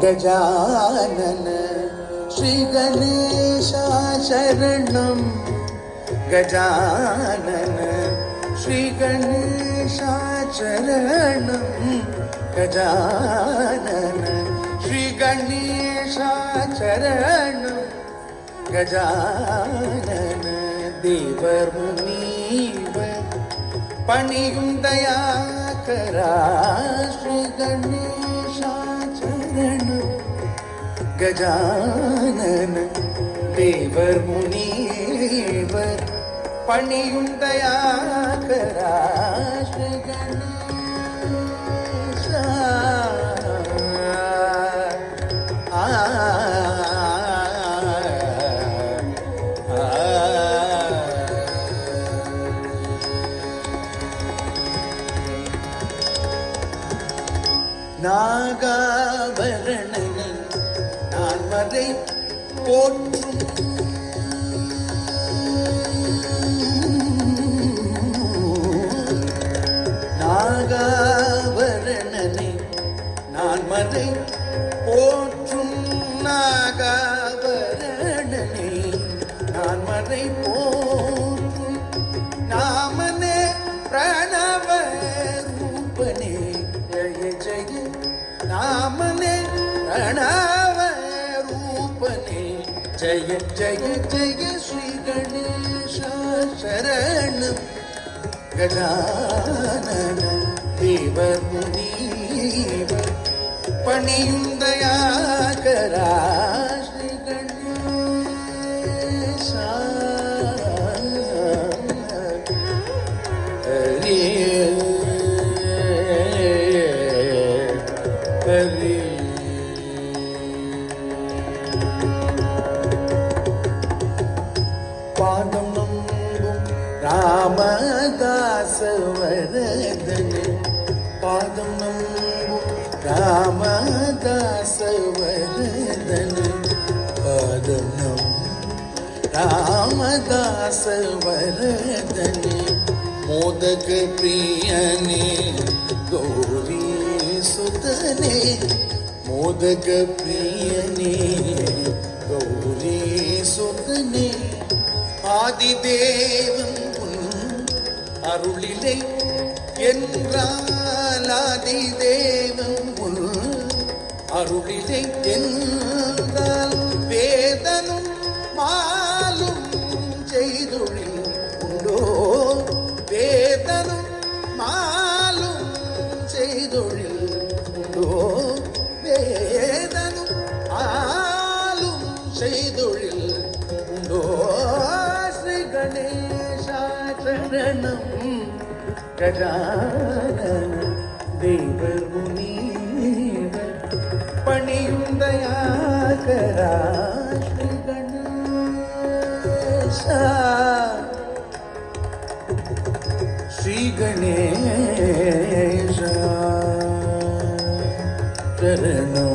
गजानन श्री गणेशा शरणं गजानन श्री गणेशा शरणं गजानन श्री गणेशा शरणं गजानन देवर मुनीवर पणियुं दयाकरा श्री गणेशा शरणं गजानन देवर मुनीवर पणियुं दयाकरा श्री गणेशा நாகாபரணனை நான் வரை போற்றும் நாகாபரணனை நான் மறை போற்றும் நாகாபரணனை நான் மறை போற்றும் நாமனே பிரணவ ரூபனே ஜய ஜய நாமனே பிரணவ ரூபனே ஜய ஜய ஜய ஸ்ரீ கணேசா சரணம் गजानन देवर मुनीवर पणियुं दयाकरा श्री गणेशा हरे हरे पादं रामदास वरदन पादं नमो रामदास वरदन पादं नमो रामदास वरदन मोदक प्रियने गौरी सुतने मोदक प्रियने गौरी सुतने ஆதிதேவன் அருளிலை என்றால் ஆதிதேவன் அருளிலை என்றால் வேதனும் மாலும் செய்தொழில் உண்டோ வேதனும் மாலும் செய்தொழில் உண்டோ வேதனும் ஆலும் செய்தொழில் உண்டோ गणेशा शरणं गजानन देवर मुनीवर पणियुं दयाकरा श्री गणेशा श्री गणेशा शरणं